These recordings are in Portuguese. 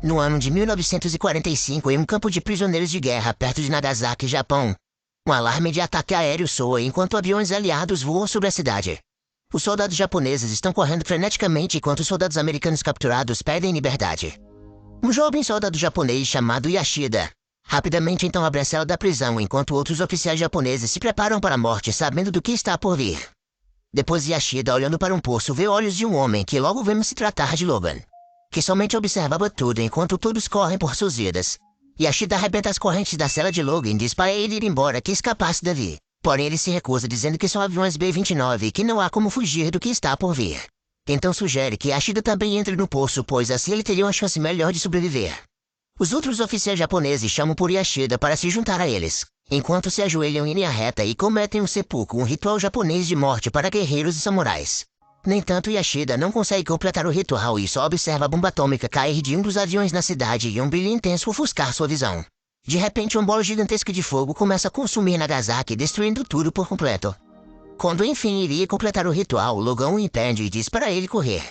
No ano de 1945, em um campo de prisioneiros de guerra perto de Nagasaki, Japão, um alarme de ataque aéreo soa enquanto aviões aliados voam sobre a cidade. Os soldados japoneses estão correndo freneticamente enquanto os soldados americanos capturados perdem liberdade. Um jovem soldado japonês chamado Yashida rapidamente então abre a cela da prisão enquanto outros oficiais japoneses se preparam para a morte sabendo do que está por vir. Depois Yashida, olhando para um poço, vê olhos de um homem que logo vemos se tratar de Logan, que somente observava tudo enquanto todos correm por suas vidas. Yashida arrebenta as correntes da cela de Logan e diz para ele ir embora que escapasse dali. Porém ele se recusa dizendo que são aviões B-29 e que não há como fugir do que está por vir. Então sugere que Yashida também entre no poço, pois assim ele teria uma chance melhor de sobreviver. Os outros oficiais japoneses chamam por Yashida para se juntar a eles, enquanto se ajoelham em linha reta e cometem um seppuku, um ritual japonês de morte para guerreiros e samurais. No entanto, Yashida não consegue completar o ritual e só observa a bomba atômica cair de um dos aviões na cidade e um brilho intenso ofuscar sua visão. De repente, um bolo gigantesco de fogo começa a consumir Nagasaki, destruindo tudo por completo. Quando enfim iria completar o ritual, Logan o impede e diz para ele correr.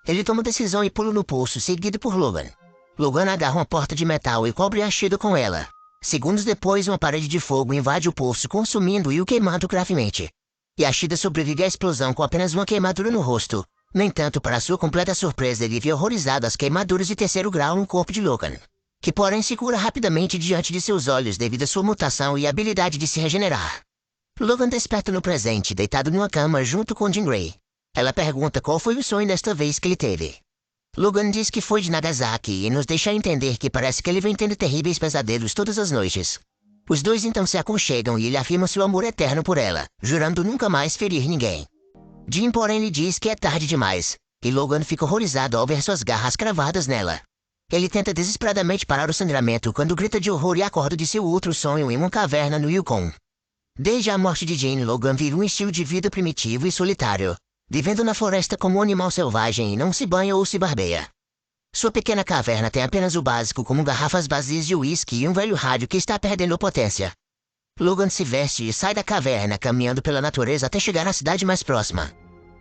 Ele toma a decisão e pula no poço, seguido por Logan. Logan agarra uma porta de metal e cobre Yashida com ela. Segundos depois, uma parede de fogo invade o poço, consumindo-o e o queimando gravemente. Yashida sobrevive à explosão com apenas uma queimadura no rosto. No entanto, para sua completa surpresa, ele vê horrorizado as queimaduras de terceiro grau no corpo de Logan, que porém se cura rapidamente diante de seus olhos devido à sua mutação e habilidade de se regenerar. Logan desperta no presente, deitado numa cama junto com Jean Grey. Ela pergunta qual foi o sonho desta vez que ele teve. Logan diz que foi de Nagasaki e nos deixa entender que parece que ele vem tendo terríveis pesadelos todas as noites. Os dois então se aconchegam e ele afirma seu amor eterno por ela, jurando nunca mais ferir ninguém. Jean, porém, lhe diz que é tarde demais, e Logan fica horrorizado ao ver suas garras cravadas nela. Ele tenta desesperadamente parar o sangramento quando grita de horror e acorda de seu outro sonho em uma caverna no Yukon. Desde a morte de Jean, Logan vive um estilo de vida primitivo e solitário, vivendo na floresta como um animal selvagem e não se banha ou se barbeia. Sua pequena caverna tem apenas o básico, como garrafas vazias de uísque e um velho rádio que está perdendo potência. Logan se veste e sai da caverna, caminhando pela natureza até chegar na cidade mais próxima.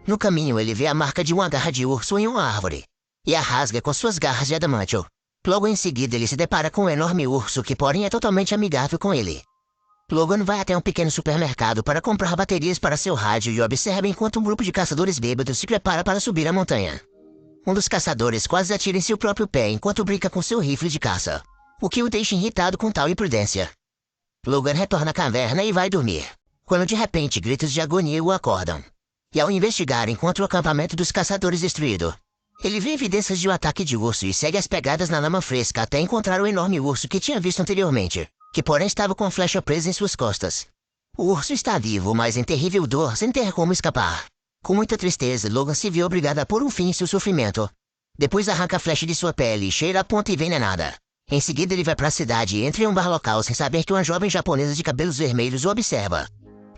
No caminho, ele vê a marca de uma garra de urso em uma árvore, e a rasga com suas garras de adamantio. Logo em seguida, ele se depara com um enorme urso que, porém, é totalmente amigável com ele. Logan vai até um pequeno supermercado para comprar baterias para seu rádio e observa enquanto um grupo de caçadores bêbados se prepara para subir a montanha. Um dos caçadores quase atira em seu próprio pé enquanto brinca com seu rifle de caça, o que o deixa irritado com tal imprudência. Logan retorna à caverna e vai dormir, quando de repente gritos de agonia o acordam. E ao investigar, encontra o acampamento dos caçadores destruído. Ele vê evidências de um ataque de urso e segue as pegadas na lama fresca até encontrar o enorme urso que tinha visto anteriormente, que porém estava com a flecha presa em suas costas. O urso está vivo, mas em terrível dor, sem ter como escapar. Com muita tristeza, Logan se vê obrigado a pôr um fim em seu sofrimento. Depois arranca a flecha de sua pele, cheira a ponta envenenada. Em seguida ele vai para a cidade e entra em um bar local sem saber que uma jovem japonesa de cabelos vermelhos o observa.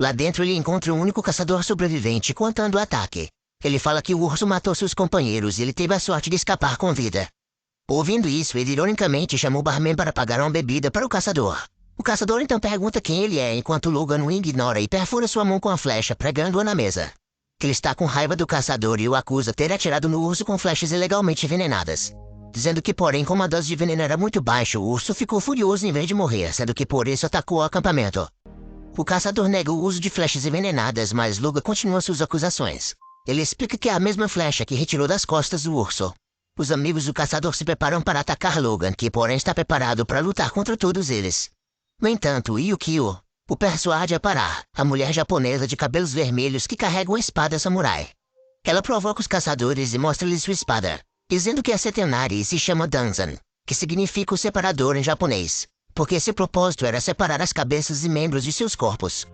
Lá dentro ele encontra o único caçador sobrevivente contando o ataque. Ele fala que o urso matou seus companheiros e ele teve a sorte de escapar com vida. Ouvindo isso, ele ironicamente chamou o barman para pagar uma bebida para o caçador. O caçador então pergunta quem ele é, enquanto Logan o ignora e perfura sua mão com a flecha, pregando-a na mesa. Ele está com raiva do caçador e o acusa ter atirado no urso com flechas ilegalmente envenenadas, dizendo que, porém, como a dose de veneno era muito baixa, o urso ficou furioso em vez de morrer, sendo que por isso atacou o acampamento. O caçador nega o uso de flechas envenenadas, mas Logan continua suas acusações. Ele explica que é a mesma flecha que retirou das costas do urso. Os amigos do caçador se preparam para atacar Logan, que porém está preparado para lutar contra todos eles. No entanto, Yukio o persuade a parar, a mulher japonesa de cabelos vermelhos que carrega uma espada samurai. Ela provoca os caçadores e mostra-lhes sua espada, dizendo que é centenária e se chama Danzan, que significa o separador em japonês, porque seu propósito era separar as cabeças e membros de seus corpos.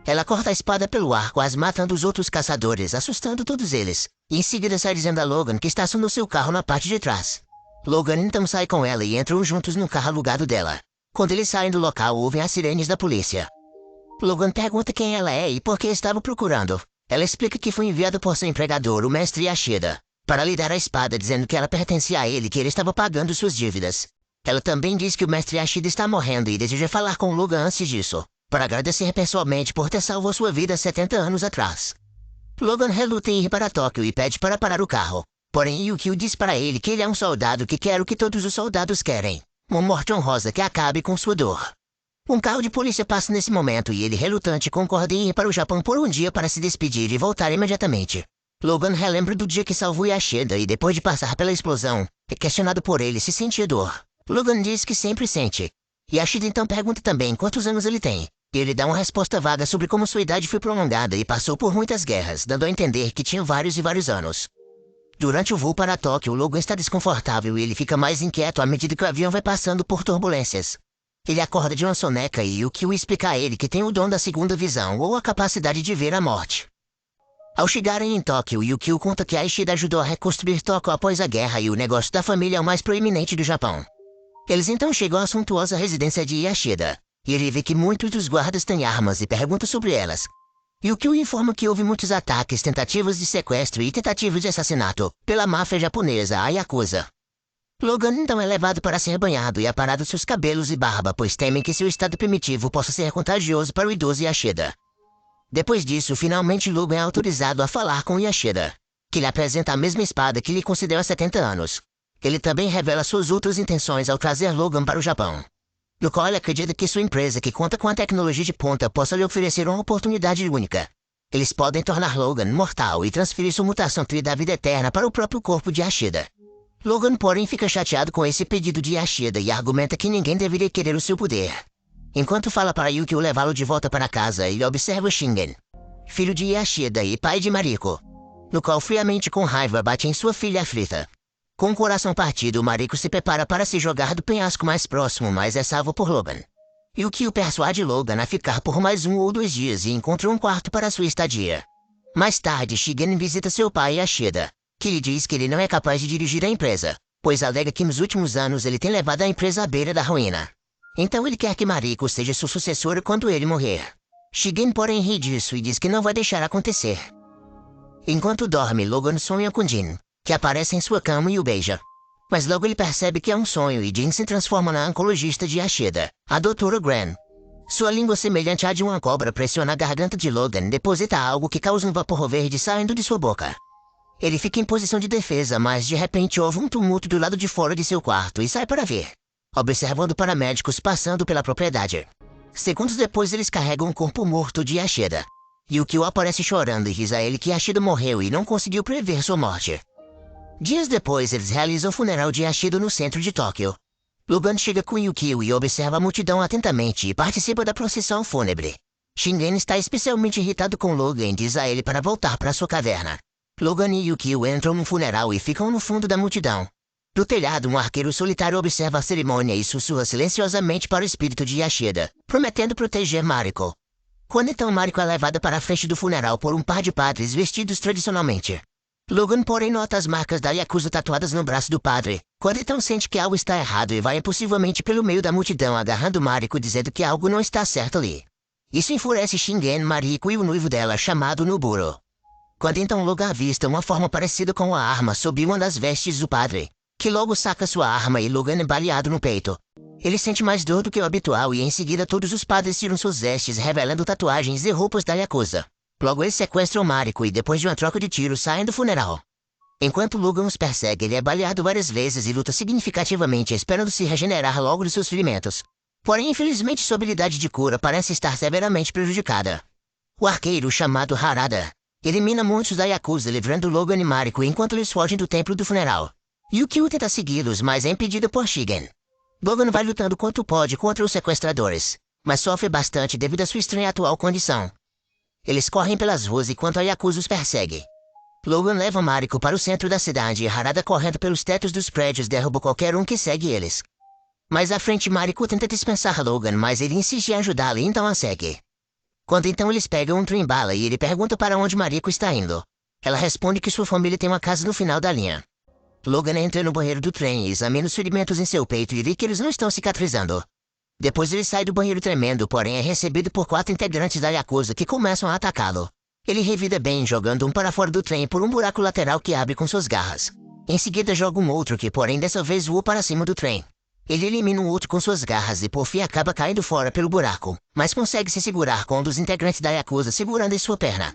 Ela corta a espada pelo ar, quase matando os outros caçadores, assustando todos eles, e em seguida sai dizendo a Logan que estaciona seu carro na parte de trás. Logan então sai com ela e entram juntos no carro alugado dela. Quando eles saem do local, ouvem as sirenes da polícia. Logan pergunta quem ela é e por que estava procurando. Ela explica que foi enviada por seu empregador, o mestre Yashida, para lhe dar a espada, dizendo que ela pertencia a ele e que ele estava pagando suas dívidas. Ela também diz que o mestre Yashida está morrendo e deseja falar com Logan antes disso, para agradecer pessoalmente por ter salvo sua vida 70 anos atrás. Logan reluta em ir para Tóquio e pede para parar o carro, Porém, Yukio diz para ele que ele é um soldado que quer o que todos os soldados querem. Uma morte honrosa que acabe com sua dor. Um carro de polícia passa nesse momento e ele, relutante, concorda em ir para o Japão por um dia para se despedir e voltar imediatamente. Logan relembra do dia que salvou Yashida e depois de passar pela explosão, é questionado por ele se sentia dor. Logan diz que sempre sente. Yashida então pergunta também quantos anos ele tem. E ele dá uma resposta vaga sobre como sua idade foi prolongada e passou por muitas guerras, dando a entender que tinha vários e vários anos. Durante o voo para Tóquio, Logan está desconfortável e ele fica mais inquieto à medida que o avião vai passando por turbulências. Ele acorda de uma soneca e Yukio explica a ele que tem o dom da segunda visão ou a capacidade de ver a morte. Ao chegarem em Tóquio, Yukio conta que Aishida ajudou a reconstruir Tóquio após a guerra e o negócio da família é o mais proeminente do Japão. Eles então chegam à suntuosa residência de Yashida, e ele vê que muitos dos guardas têm armas e pergunta sobre elas. Yukio informa que houve muitos ataques, tentativas de sequestro e tentativas de assassinato pela máfia japonesa, a Yakuza. Logan então é levado para ser banhado e aparado seus cabelos e barba, pois temem que seu estado primitivo possa ser contagioso para o idoso Yashida. Depois disso, finalmente Logan é autorizado a falar com Yashida, que lhe apresenta a mesma espada que lhe concedeu há 70 anos. Ele também revela suas outras intenções ao trazer Logan para o Japão, no qual ele acredita que sua empresa, que conta com a tecnologia de ponta, possa lhe oferecer uma oportunidade única. Eles podem tornar Logan mortal e transferir sua mutação que lhe dá vida eterna para o próprio corpo de Yashida. Logan, porém, fica chateado com esse pedido de Yashida e argumenta que ninguém deveria querer o seu poder. Enquanto fala para Yukio levá-lo de volta para casa, ele observa Shingen, filho de Yashida e pai de Mariko, no qual friamente com raiva bate em sua filha aflita. Com o coração partido, Mariko se prepara para se jogar do penhasco mais próximo, mas é salvo por Logan. Yukio persuade Logan a ficar por mais 1 ou 2 dias e encontra um quarto para sua estadia. Mais tarde, Shingen visita seu pai Yashida, que lhe diz que ele não é capaz de dirigir a empresa, pois alega que nos últimos anos ele tem levado a empresa à beira da ruína. Então ele quer que Mariko seja sua sucessora quando ele morrer. Shingen, porém, ri disso e diz que não vai deixar acontecer. Enquanto dorme, Logan sonha com Jin, que aparece em sua cama e o beija. Mas logo ele percebe que é um sonho e Jin se transforma na oncologista de Yashida, a Dra. Gran. Sua língua semelhante à de uma cobra pressiona a garganta de Logan e deposita algo que causa um vapor verde saindo de sua boca. Ele fica em posição de defesa, mas de repente houve um tumulto do lado de fora de seu quarto e sai para ver, observando paramédicos passando pela propriedade. Segundos depois eles carregam o corpo morto de Yashida. Yukio aparece chorando e diz a ele que Yashida morreu e não conseguiu prever sua morte. Dias depois eles realizam o funeral de Yashida no centro de Tóquio. Logan chega com Yukio e observa a multidão atentamente e participa da procissão fúnebre. Shingen está especialmente irritado com Logan e diz a ele para voltar para sua caverna. Logan e Yukio entram no funeral e ficam no fundo da multidão. Do telhado, um arqueiro solitário observa a cerimônia e sussurra silenciosamente para o espírito de Yashida, prometendo proteger Mariko. Quando então Mariko é levada para a frente do funeral por um par de padres vestidos tradicionalmente. Logan, porém, nota as marcas da Yakuza tatuadas no braço do padre. Quando então sente que algo está errado e vai impulsivamente pelo meio da multidão agarrando Mariko dizendo que algo não está certo ali. Isso enfurece Shingen, Mariko e o noivo dela, chamado Noburo. Quando então Logan avista uma forma parecida com a arma sob uma das vestes do padre, que logo saca sua arma e Logan é baleado no peito. Ele sente mais dor do que o habitual e em seguida todos os padres tiram suas vestes revelando tatuagens e roupas da Yakuza. Logo eles sequestram Mariko e depois de uma troca de tiros saem do funeral. Enquanto Logan os persegue, ele é baleado várias vezes e luta significativamente esperando se regenerar logo de seus ferimentos. Porém, infelizmente sua habilidade de cura parece estar severamente prejudicada. O arqueiro, chamado Harada, elimina muitos da Yakuza, livrando Logan e Mariko enquanto eles fogem do templo do funeral. Yukio tenta segui-los, mas é impedido por Shingen. Logan vai lutando quanto pode contra os sequestradores, mas sofre bastante devido à sua estranha atual condição. Eles correm pelas ruas enquanto a Yakuza os persegue. Logan leva Mariko para o centro da cidade e Harada correndo pelos tetos dos prédios derruba qualquer um que segue eles. Mais à frente Mariko tenta dispensar Logan, mas ele insiste em ajudá-la e então a segue. Quando então eles pegam um trem-bala e ele pergunta para onde Mariko está indo. Ela responde que sua família tem uma casa no final da linha. Logan entra no banheiro do trem e examina os ferimentos em seu peito e vê que eles não estão cicatrizando. Depois ele sai do banheiro tremendo, porém é recebido por 4 integrantes da Yakuza que começam a atacá-lo. Ele revida bem, jogando um para fora do trem por um buraco lateral que abre com suas garras. Em seguida joga um outro que, porém, dessa vez voa para cima do trem. Ele elimina um outro com suas garras e por fim acaba caindo fora pelo buraco, mas consegue se segurar com um dos integrantes da Yakuza segurando em sua perna.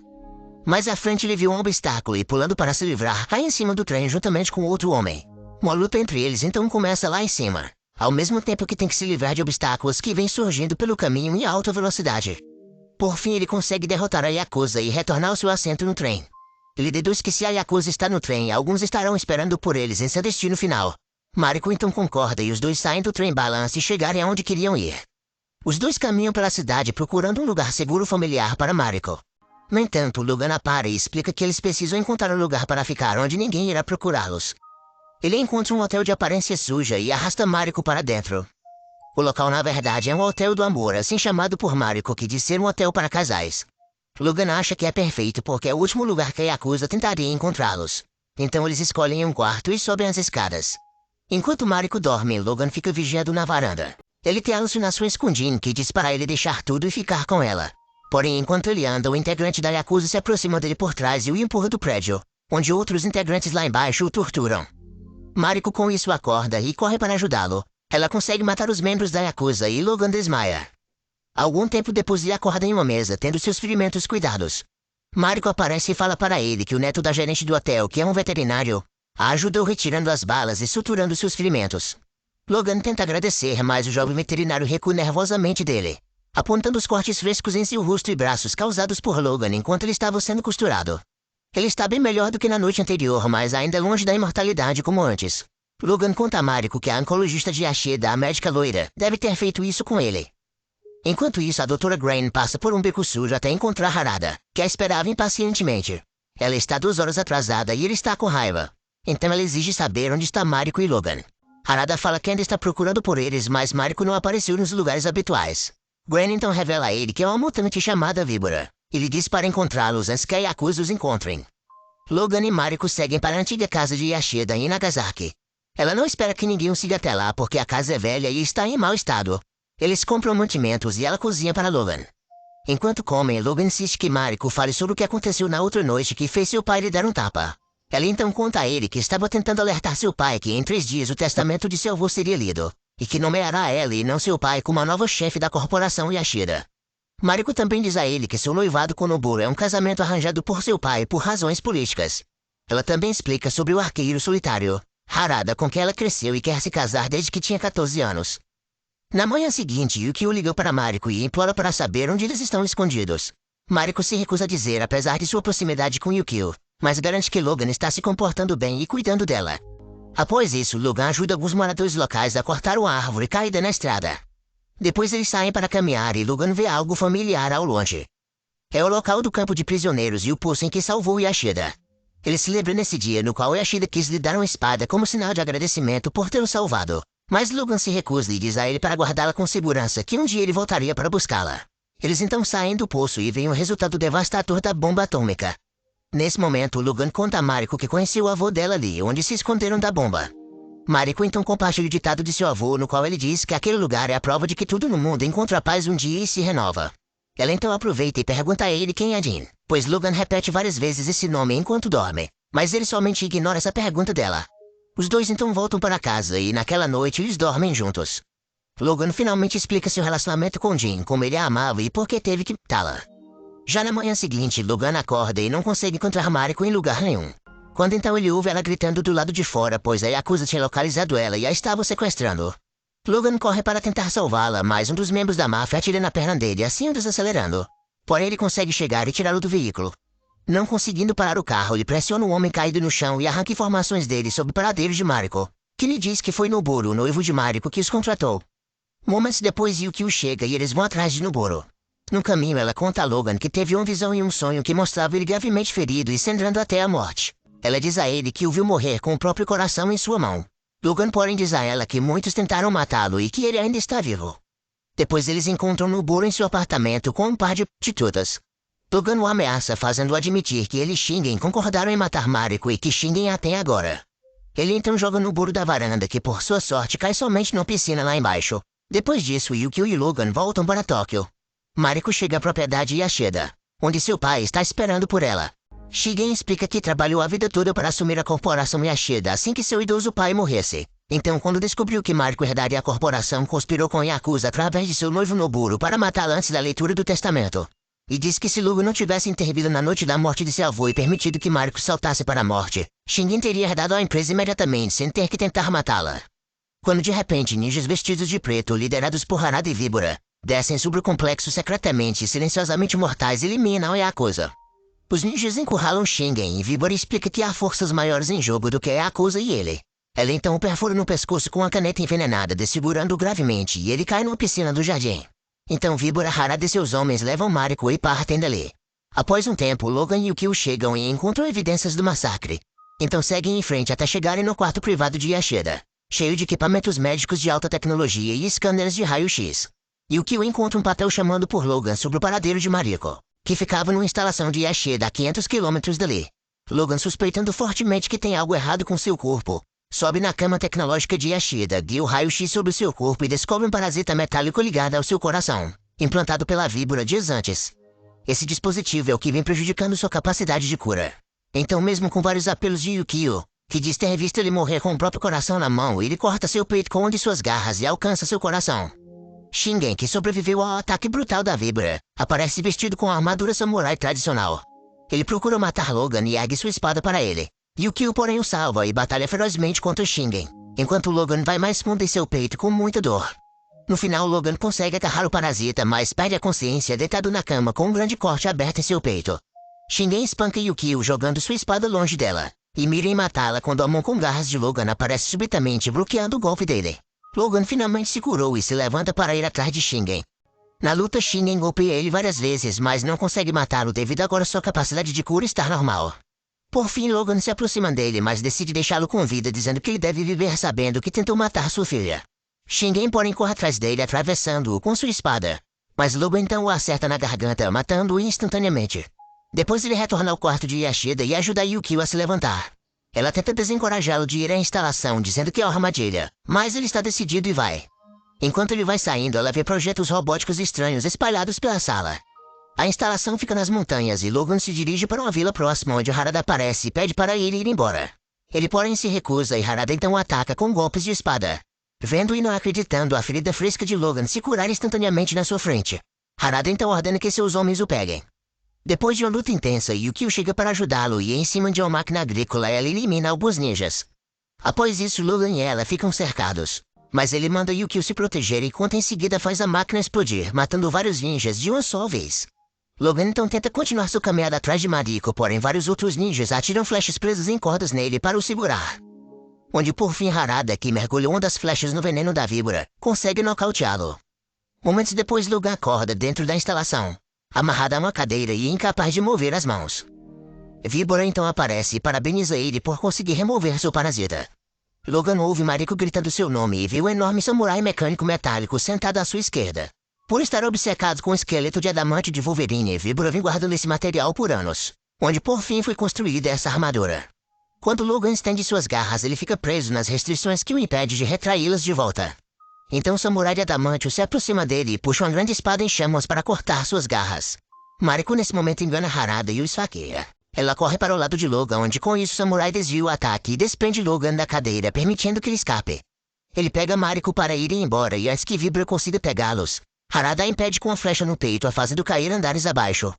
Mais à frente ele viu um obstáculo e pulando para se livrar, cai em cima do trem juntamente com outro homem. Uma luta entre eles então começa lá em cima, ao mesmo tempo que tem que se livrar de obstáculos que vêm surgindo pelo caminho em alta velocidade. Por fim ele consegue derrotar a Yakuza e retornar ao seu assento no trem. Ele deduz que se a Yakuza está no trem, alguns estarão esperando por eles em seu destino final. Mariko então concorda e os dois saem do trem balance e chegarem aonde queriam ir. Os dois caminham pela cidade procurando um lugar seguro familiar para Mariko. No entanto, Logan para e explica que eles precisam encontrar um lugar para ficar onde ninguém irá procurá-los. Ele encontra um hotel de aparência suja e arrasta Mariko para dentro. O local na verdade é um hotel do amor, assim chamado por Mariko, que diz ser um hotel para casais. Logan acha que é perfeito porque é o último lugar que a Yakuza tentaria encontrá-los. Então eles escolhem um quarto e sobem as escadas. Enquanto Mariko dorme, Logan fica vigiando na varanda. Ele tem alucinações com Jin, que diz para ele deixar tudo e ficar com ela. Porém, enquanto ele anda, o integrante da Yakuza se aproxima dele por trás e o empurra do prédio, onde outros integrantes lá embaixo o torturam. Mariko com isso acorda e corre para ajudá-lo. Ela consegue matar os membros da Yakuza e Logan desmaia. Algum tempo depois ele acorda em uma mesa, tendo seus ferimentos cuidados. Mariko aparece e fala para ele que o neto da gerente do hotel, que é um veterinário, a ajudou retirando as balas e suturando seus ferimentos. Logan tenta agradecer, mas o jovem veterinário recua nervosamente dele, apontando os cortes frescos em seu rosto e braços causados por Logan enquanto ele estava sendo costurado. Ele está bem melhor do que na noite anterior, mas ainda longe da imortalidade como antes. Logan conta a Mariko que a oncologista de Yashida, a médica loira, deve ter feito isso com ele. Enquanto isso, a Dra. Grain passa por um beco sujo até encontrar Harada, que a esperava impacientemente. Ela está 2 horas atrasada e ele está com raiva. Então ela exige saber onde está Mariko e Logan. Harada fala que ainda está procurando por eles, mas Mariko não apareceu nos lugares habituais. Grain então revela a ele que é uma mutante chamada Víbora. Ele diz para encontrá-los antes que a Yakuza os encontrem. Logan e Mariko seguem para a antiga casa de Yashida em Nagasaki. Ela não espera que ninguém o siga até lá porque a casa é velha e está em mau estado. Eles compram mantimentos e ela cozinha para Logan. Enquanto comem, Logan insiste que Mariko fale sobre o que aconteceu na outra noite que fez seu pai lhe dar um tapa. Ela então conta a ele que estava tentando alertar seu pai que em 3 dias o testamento de seu avô seria lido, e que nomeará ela e não seu pai como a nova chefe da corporação Yashida. Mariko também diz a ele que seu noivado com Noburo é um casamento arranjado por seu pai por razões políticas. Ela também explica sobre o arqueiro solitário, Harada, com quem ela cresceu e quer se casar desde que tinha 14 anos. Na manhã seguinte, Yukio liga para Mariko e implora para saber onde eles estão escondidos. Mariko se recusa a dizer apesar de sua proximidade com Yukio, mas garante que Logan está se comportando bem e cuidando dela. Após isso, Logan ajuda alguns moradores locais a cortar uma árvore caída na estrada. Depois eles saem para caminhar e Logan vê algo familiar ao longe. É o local do campo de prisioneiros e o poço em que salvou Yashida. Ele se lembra nesse dia no qual Yashida quis lhe dar uma espada como sinal de agradecimento por tê-lo salvado. Mas Logan se recusa e diz a ele para guardá-la com segurança que um dia ele voltaria para buscá-la. Eles então saem do poço e veem o resultado devastador da bomba atômica. Nesse momento, Logan conta a Mariko que conheceu o avô dela ali, onde se esconderam da bomba. Mariko então compartilha o ditado de seu avô, no qual ele diz que aquele lugar é a prova de que tudo no mundo encontra paz um dia e se renova. Ela então aproveita e pergunta a ele quem é Jin, pois Logan repete várias vezes esse nome enquanto dorme, mas ele somente ignora essa pergunta dela. Os dois então voltam para casa e naquela noite eles dormem juntos. Logan finalmente explica seu relacionamento com Jin, como ele a amava e por que teve que matá-la. Já na manhã seguinte, Logan acorda e não consegue encontrar Mariko em lugar nenhum. Quando então ele ouve ela gritando do lado de fora, pois a Yakuza tinha localizado ela e a estava sequestrando. Logan corre para tentar salvá-la, mas um dos membros da máfia atira na perna dele, assim o desacelerando. Porém ele consegue chegar e tirá-lo do veículo. Não conseguindo parar o carro, ele pressiona o homem caído no chão e arranca informações dele sobre o paradeiro de Mariko, que lhe diz que foi Noburo, o noivo de Mariko, que os contratou. Momentos depois, Yukio chega e eles vão atrás de Noburo. No caminho, ela conta a Logan que teve uma visão e um sonho que mostrava ele gravemente ferido e sangrando até a morte. Ela diz a ele que o viu morrer com o próprio coração em sua mão. Logan, porém, diz a ela que muitos tentaram matá-lo e que ele ainda está vivo. Depois eles encontram Noburo em seu apartamento com um par de prostitutas. Logan o ameaça, fazendo-o admitir que eles Shingen concordaram em matar Mariko e que Shingen a tem agora. Ele então joga Noburo da varanda, que por sua sorte cai somente numa piscina lá embaixo. Depois disso, Yukio e Logan voltam para Tóquio. Mariko chega à propriedade Yashida, onde seu pai está esperando por ela. Shingen explica que trabalhou a vida toda para assumir a corporação Yashida assim que seu idoso pai morresse. Então, quando descobriu que Mariko herdaria a corporação, conspirou com Yakuza através de seu noivo Noburo para matá-la antes da leitura do testamento. e diz que se Logan não tivesse intervido na noite da morte de seu avô e permitido que Mariko saltasse para a morte, Shingen teria herdado a empresa imediatamente sem ter que tentar matá-la. Quando de repente ninjas vestidos de preto, liderados por Harada e Víbora, descem sobre o complexo secretamente e silenciosamente mortais e eliminam a Yakuza. Os ninjas encurralam Shingen e Víbora explica que há forças maiores em jogo do que a Yakuza e ele. Ela então o perfura no pescoço com a caneta envenenada, desfigurando-o gravemente, e ele cai numa piscina do jardim. Então Víbora, Harada e seus homens levam Mariko e partem dali. Após um tempo, Logan e Yukio chegam e encontram evidências do massacre. Então seguem em frente até chegarem no quarto privado de Yashida, cheio de equipamentos médicos de alta tecnologia e scanners de raio-x. Yukio encontra um papel chamando por Logan sobre o paradeiro de Mariko, que ficava numa instalação de Yashida a 500 quilômetros dali. Logan, suspeitando fortemente que tem algo errado com seu corpo, sobe na cama tecnológica de Yashida, guia o raio-x sobre seu corpo e descobre um parasita metálico ligado ao seu coração, implantado pela Víbora dias antes. Esse dispositivo é o que vem prejudicando sua capacidade de cura. Então, mesmo com vários apelos de Yukio, que diz ter visto ele morrer com o próprio coração na mão, ele corta seu peito com uma de suas garras e alcança seu coração. Shingen, que sobreviveu ao ataque brutal da Víbora, aparece vestido com a armadura samurai tradicional. Ele procura matar Logan e ergue sua espada para ele. Yukio, porém, o salva e batalha ferozmente contra Shingen, enquanto Logan vai mais fundo em seu peito com muita dor. No final, Logan consegue agarrar o parasita, mas perde a consciência deitado na cama com um grande corte aberto em seu peito. Shingen espanca Yukio jogando sua espada longe dela, e mira em matá-la quando a mão com garras de Logan aparece subitamente bloqueando o golpe dele. Logan finalmente se curou e se levanta para ir atrás de Shingen. Na luta, Shingen golpeia ele várias vezes, mas não consegue matá-lo devido agora sua capacidade de cura estar normal. Por fim, Logan se aproxima dele, mas decide deixá-lo com vida, dizendo que ele deve viver sabendo que tentou matar sua filha. Shingen, porém, corre atrás dele, atravessando-o com sua espada. Mas Logan então o acerta na garganta, matando-o instantaneamente. Depois ele retorna ao quarto de Yashida e ajuda Yukio a se levantar. Ela tenta desencorajá-lo de ir à instalação, dizendo que é uma armadilha, mas ele está decidido e vai. Enquanto ele vai saindo, ela vê projetos robóticos estranhos espalhados pela sala. A instalação fica nas montanhas e Logan se dirige para uma vila próxima onde Harada aparece e pede para ele ir embora. Ele, porém, se recusa e Harada então o ataca com golpes de espada. Vendo e não acreditando a ferida fresca de Logan se curar instantaneamente na sua frente, Harada então ordena que seus homens o peguem. Depois de uma luta intensa, Yukio chega para ajudá-lo e em cima de uma máquina agrícola ela elimina alguns ninjas. Após isso, Logan e ela ficam cercados, mas ele manda Yukio se proteger enquanto em seguida faz a máquina explodir, matando vários ninjas de uma só vez. Logan então tenta continuar sua caminhada atrás de Mariko, porém vários outros ninjas atiram flechas presas em cordas nele para o segurar. Onde por fim Harada, que mergulhou uma das flechas no veneno da víbora, consegue nocauteá-lo. Momentos depois Logan acorda dentro da instalação, amarrado a uma cadeira e incapaz de mover as mãos. Víbora então aparece e parabeniza ele por conseguir remover seu parasita. Logan ouve Mariko gritando seu nome e vê o enorme samurai mecânico metálico sentado à sua esquerda. Por estar obcecado com o esqueleto de adamante de Wolverine, Víbora vem guardando esse material por anos, onde por fim foi construída essa armadura. Quando Logan estende suas garras, ele fica preso nas restrições que o impedem de retraí-las de volta. Então o samurai de adamantio se aproxima dele e puxa uma grande espada em chamas para cortar suas garras. Mariko nesse momento engana Harada e o esfaqueia. Ela corre para o lado de Logan, onde com isso o samurai desvia o ataque e desprende Logan da cadeira, permitindo que ele escape. Ele pega Mariko para ir embora e antes que Víbora consiga pegá-los, Harada a impede com a flecha no peito, a fazendo cair andares abaixo.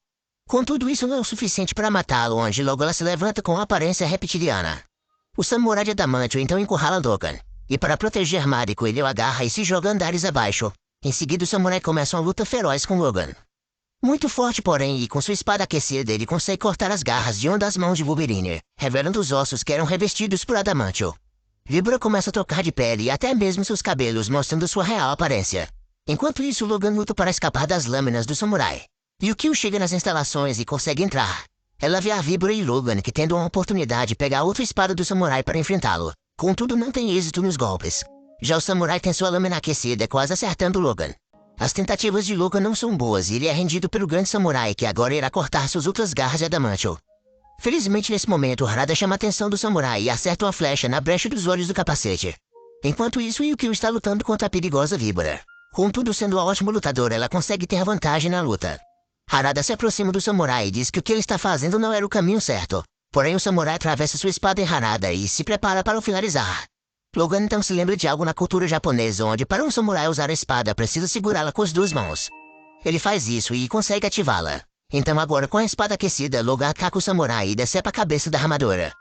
Contudo, isso não é o suficiente para matá-lo, onde logo ela se levanta com a aparência reptiliana. O samurai de adamantio então encurrala Logan, e para proteger Mariko ele o agarra e se joga andares abaixo. Em seguida o samurai começa uma luta feroz com Logan. Muito forte, porém, e com sua espada aquecida ele consegue cortar as garras de uma das mãos de Wolverine, revelando os ossos que eram revestidos por adamantio. Víbora começa a trocar de pele e até mesmo seus cabelos, mostrando sua real aparência. Enquanto isso, Logan luta para escapar das lâminas do samurai. Yukio chega nas instalações e consegue entrar. Ela vê a Víbora e Logan que tendo uma oportunidade pegar outra espada do samurai para enfrentá-lo. Contudo, não tem êxito nos golpes. Já o samurai tem sua lâmina aquecida, quase acertando Logan. As tentativas de Logan não são boas e ele é rendido pelo grande samurai, que agora irá cortar suas outras garras de adamantio. Felizmente, nesse momento, Harada chama a atenção do samurai e acerta uma flecha na brecha dos olhos do capacete. Enquanto isso, Yukio está lutando contra a perigosa Víbora. Contudo, sendo uma ótima lutadora, ela consegue ter vantagem na luta. Harada se aproxima do samurai e diz que o que ele está fazendo não era o caminho certo. Porém, o samurai atravessa sua espada em Harada e se prepara para o finalizar. Logan então se lembra de algo na cultura japonesa, onde para um samurai usar a espada precisa segurá-la com as duas mãos. Ele faz isso e consegue ativá-la. Então agora com a espada aquecida, Logan ataca o samurai e decepa a cabeça da armadura.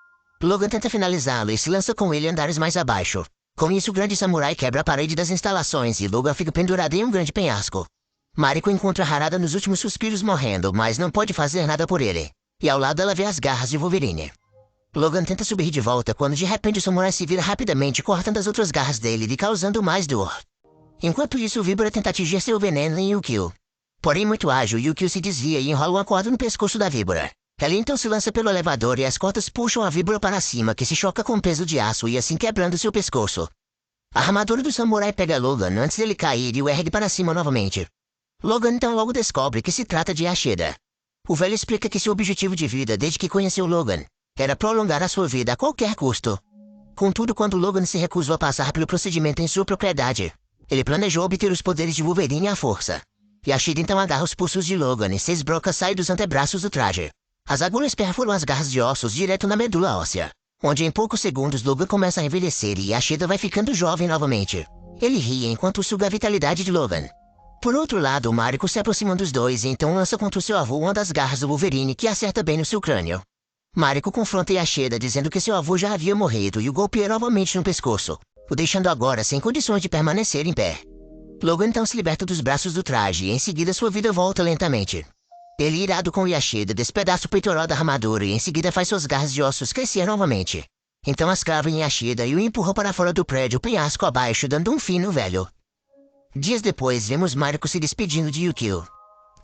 Logan tenta finalizá-lo e se lança com ele andares mais abaixo. Com isso o grande samurai quebra a parede das instalações e Logan fica pendurado em um grande penhasco. Mariko encontra Harada nos últimos suspiros morrendo, mas não pode fazer nada por ele. E ao lado ela vê as garras de Wolverine. Logan tenta subir de volta quando de repente o samurai se vira rapidamente cortando as outras garras dele lhe causando mais dor. Enquanto isso o víbora tenta atingir seu veneno em Yukio. Porém muito ágil, Yukio se desvia e enrola uma corda no pescoço da víbora. Ela então se lança pelo elevador e as cordas puxam a víbora para cima que se choca com o peso de aço e assim quebrando seu pescoço. A armadura do samurai pega Logan antes dele cair e o ergue para cima novamente. Logan então logo descobre que se trata de Ashida. O velho explica que seu objetivo de vida desde que conheceu Logan era prolongar a sua vida a qualquer custo. Contudo, quando Logan se recusou a passar pelo procedimento em sua propriedade, ele planejou obter os poderes de Wolverine à força. E Ashida então agarra os pulsos de Logan e 6 brocas saem dos antebraços do traje. As agulhas perfuram as garras de ossos direto na medula óssea, onde em poucos segundos Logan começa a envelhecer e Ashida vai ficando jovem novamente. Ele ri enquanto suga a vitalidade de Logan. Por outro lado, Mariko se aproxima dos dois e então lança contra o seu avô uma das garras do Wolverine que acerta bem no seu crânio. Mariko confronta Ashida dizendo que seu avô já havia morrido e o golpeia novamente no pescoço, o deixando agora sem condições de permanecer em pé. Logan então se liberta dos braços do traje e em seguida sua vida volta lentamente. Ele, irado com Ashida, despedaça o peitoral da armadura e em seguida faz suas garras de ossos crescer novamente. Então as crava em Ashida e o empurra para fora do prédio, penhasco abaixo, dando um fim no velho. Dias depois, vemos Mariko se despedindo de Yukio.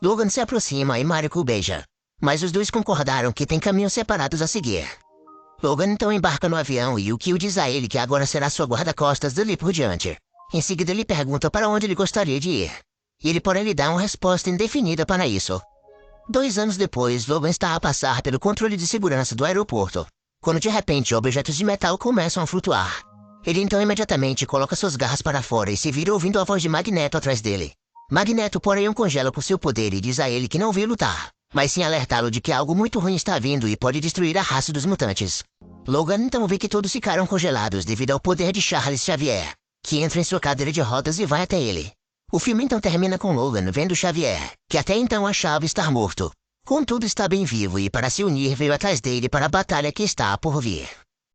Logan se aproxima e Mariko o beija. Mas os dois concordaram que tem caminhos separados a seguir. Logan então embarca no avião e Yukio diz a ele que agora será sua guarda-costas dali por diante. Em seguida ele pergunta para onde ele gostaria de ir. E ele porém lhe dá uma resposta indefinida para isso. 2 anos depois, Logan está a passar pelo controle de segurança do aeroporto, quando de repente objetos de metal começam a flutuar. Ele então imediatamente coloca suas garras para fora e se vira ouvindo a voz de Magneto atrás dele. Magneto porém o congela por seu poder e diz a ele que não veio lutar, mas sim alertá-lo de que algo muito ruim está vindo e pode destruir a raça dos mutantes. Logan então vê que todos ficaram congelados devido ao poder de Charles Xavier, que entra em sua cadeira de rodas e vai até ele. O filme então termina com Logan vendo Xavier, que até então achava estar morto. Contudo está bem vivo e para se unir veio atrás dele para a batalha que está por vir.